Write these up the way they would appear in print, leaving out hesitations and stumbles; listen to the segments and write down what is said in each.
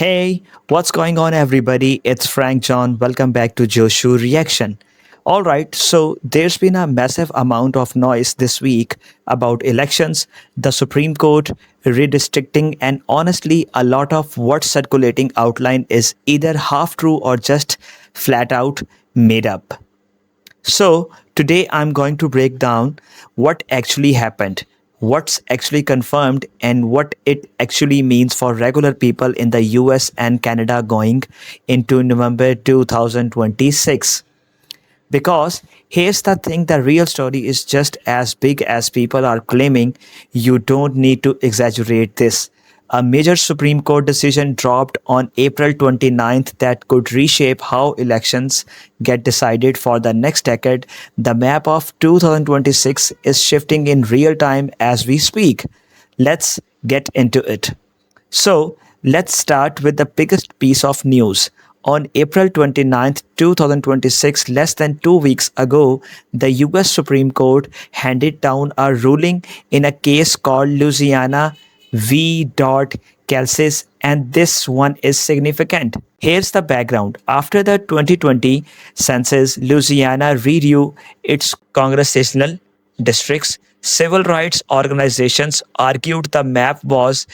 Hey, what's going on, everybody? It's Frank John. Welcome back to Joshu Reaction. All right, so there's been a massive amount of noise this week about elections, the Supreme Court, redistricting, and honestly, a lot of what's circulating outline is either half true or just flat out made up. So, today I'm going to break down what actually happened, what's actually confirmed, and what it actually means for regular people in the US and Canada going into November 2026. Because here's the thing, the real story is just as big as people are claiming. You don't need to exaggerate this. A major Supreme Court decision dropped on April 29th that could reshape how elections get decided for the next decade. The map of 2026 is shifting in real time as we speak. Let's get into it. So, let's start with the biggest piece of news. On April 29th, 2026, less than 2 weeks ago, the US Supreme Court handed down a ruling in a case called Louisiana v. Calcis, and this one is significant. Here's the background. After the 2020 census, Louisiana redrew its congressional districts. Civil rights organizations argued the map was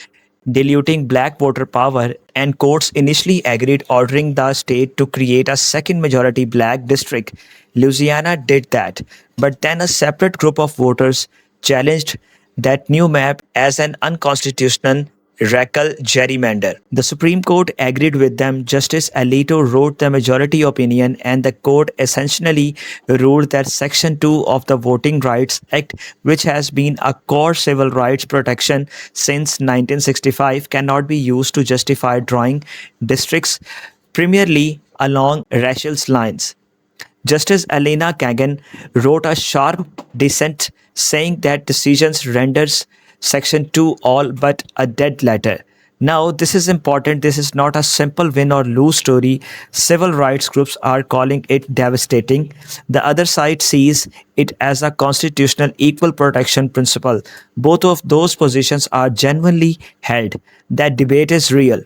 diluting black voter power, and courts initially agreed, ordering the state to create a second majority black district. Louisiana did that, but then a separate group of voters challenged that new map as an unconstitutional racial gerrymander. The Supreme Court agreed with them. Justice Alito wrote the majority opinion, and the court essentially ruled that Section 2 of the Voting Rights Act, which has been a core civil rights protection since 1965, cannot be used to justify drawing districts primarily along racial lines. Justice Elena Kagan wrote a sharp dissent saying that decisions renders Section 2 all but a dead letter. Now, this is important. This is not a simple win or lose story. Civil rights groups are calling it devastating. The other side sees it as a constitutional equal protection principle. Both of those positions are genuinely held. That debate is real.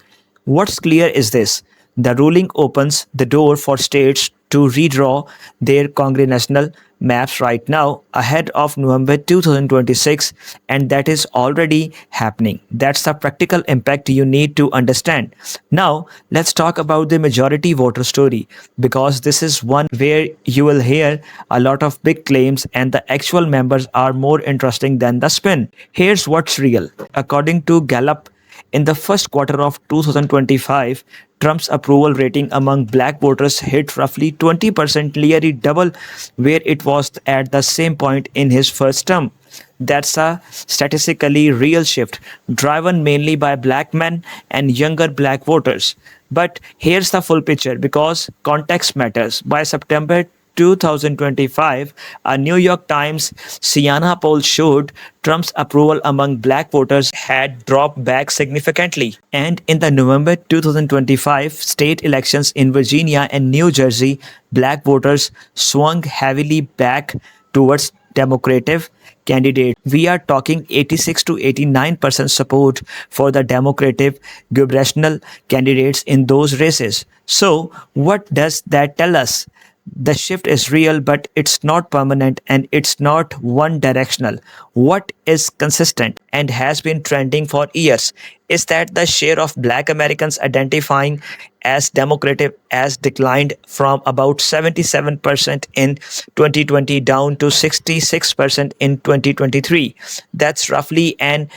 What's clear is this: the ruling opens the door for states to redraw their congressional maps right now ahead of November 2026, and that is already happening. That's the practical impact you need to understand. Now, let's talk about the majority voter story, because this is one where you will hear a lot of big claims and the actual members are more interesting than the spin. Here's what's real. According to Gallup, in the first quarter of 2025, Trump's approval rating among black voters hit roughly 20%, nearly double where it was at the same point in his first term. That's a statistically real shift, driven mainly by black men and younger black voters. But here's the full picture, because context matters. By September 2025, a New York Times Siena poll showed Trump's approval among black voters had dropped back significantly. And in the November 2025 state elections in Virginia and New Jersey, black voters swung heavily back towards Democratic candidate. We are talking 86 to 89% support for the Democratic gubernatorial candidates in those races. So, what does that tell us? The shift is real, but it's not permanent and it's not one directional. What is consistent and has been trending for years is that the share of black Americans identifying as Democratic has declined from about 77% in 2020 down to 66% in 2023. That's roughly an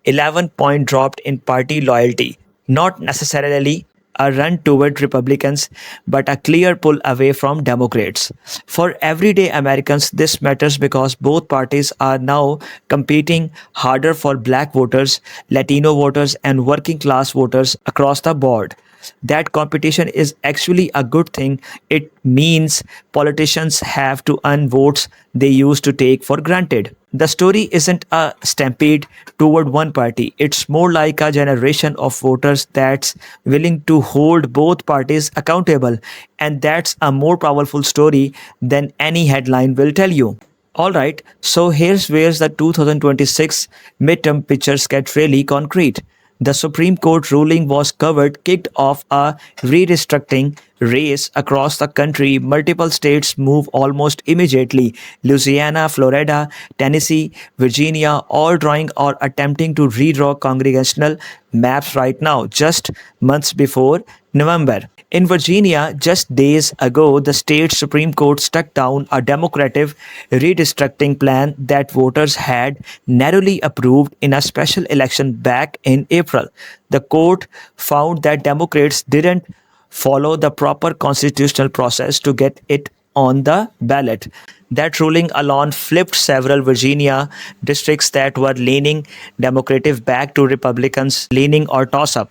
11-point drop in party loyalty. Not necessarily a run toward Republicans, but a clear pull away from Democrats. For everyday Americans, this matters because both parties are now competing harder for black voters, Latino voters, and working class voters across the board. That competition is actually a good thing. It means politicians have to earn votes they used to take for granted. The story isn't a stampede toward one party. It's more like a generation of voters that's willing to hold both parties accountable. And that's a more powerful story than any headline will tell you. Alright, so here's where the 2026 midterm pictures get really concrete. The Supreme Court ruling was covered, kicked off a redistricting race across the country. Multiple states move almost immediately. Louisiana, Florida, Tennessee, Virginia, all drawing or attempting to redraw congressional maps right now, just months before November. In Virginia, just days ago, the state Supreme Court struck down a Democratic redistricting plan that voters had narrowly approved in a special election back in April. The court found that Democrats didn't follow the proper constitutional process to get it on the ballot. That ruling alone flipped several Virginia districts that were leaning Democratic back to Republicans leaning or toss up.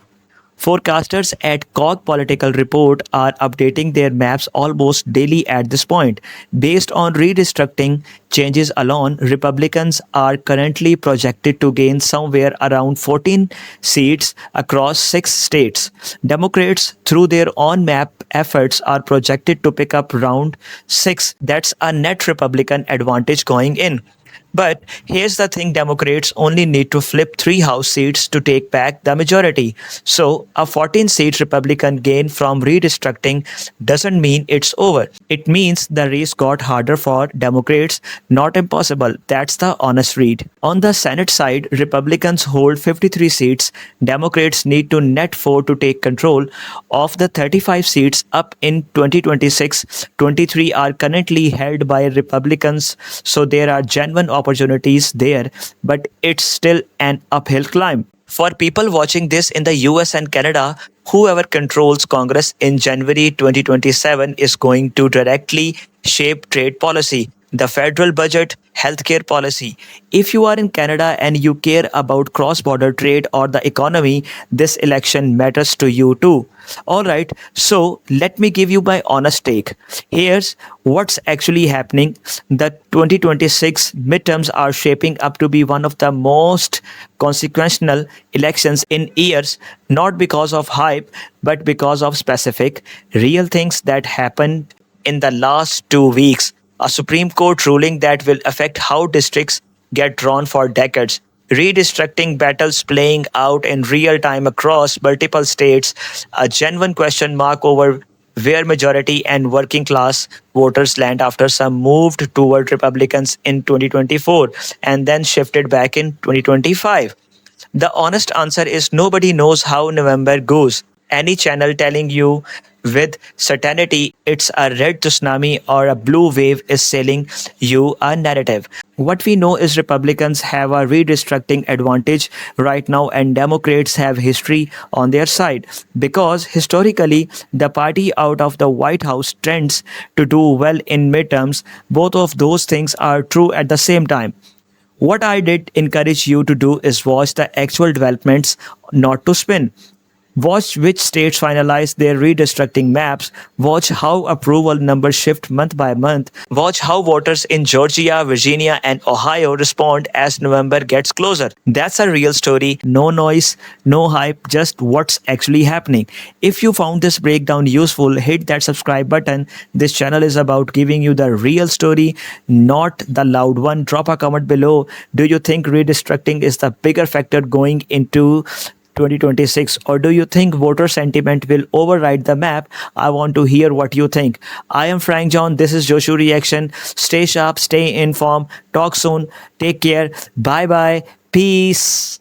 Forecasters at Cog Political Report are updating their maps almost daily at this point. Based on redistricting changes alone, Republicans are currently projected to gain somewhere around 14 seats across 6 states. Democrats, through their on map efforts, are projected to pick up round 6. That's a net Republican advantage going in. But here's the thing, Democrats only need to flip 3 House seats to take back the majority. So, a 14-seat Republican gain from redistricting doesn't mean it's over. It means the race got harder for Democrats, not impossible. That's the honest read. On the Senate side, Republicans hold 53 seats. Democrats need to net 4 to take control. Of the 35 seats up in 2026, 23 are currently held by Republicans, so there are genuine opportunities there, but it's still an uphill climb. For people watching this in the US and Canada, whoever controls Congress in January 2027 is going to directly shape trade policy, the federal budget, healthcare policy. If you are in Canada and you care about cross border trade or the economy, this election matters to you too. Alright, so let me give you my honest take. Here's what's actually happening. The 2026 midterms are shaping up to be one of the most consequential elections in years, not because of hype, but because of specific, real things that happened in the last 2 weeks. A Supreme Court ruling that will affect how districts get drawn for decades. Redistricting battles playing out in real time across multiple states. A genuine question mark over where majority and working class voters land after some moved toward Republicans in 2024 and then shifted back in 2025. The honest answer is nobody knows how November goes. Any channel telling you with certainty it's a red tsunami or a blue wave is selling you a narrative. What we know is Republicans have a redistricting advantage right now and Democrats have history on their side because historically the party out of the White House tends to do well in midterms. Both of those things are true at the same time. What I did encourage you to do is watch the actual developments, not to spin. Watch which states finalize their redistricting maps. Watch how approval numbers shift month by month. Watch how voters in Georgia, Virginia, and Ohio respond as November gets closer. That's a real story. No noise, no hype, just what's actually happening. If you found this breakdown useful, hit that subscribe button. This channel is about giving you the real story, not the loud one. Drop a comment below. Do you think redistricting is the bigger factor going into 2026, or do you think voter sentiment will override the map? I want to hear what you think. I am Frank John. This is Joshu Reaction. Stay sharp, stay informed. Talk soon. Take care. Bye bye. Peace.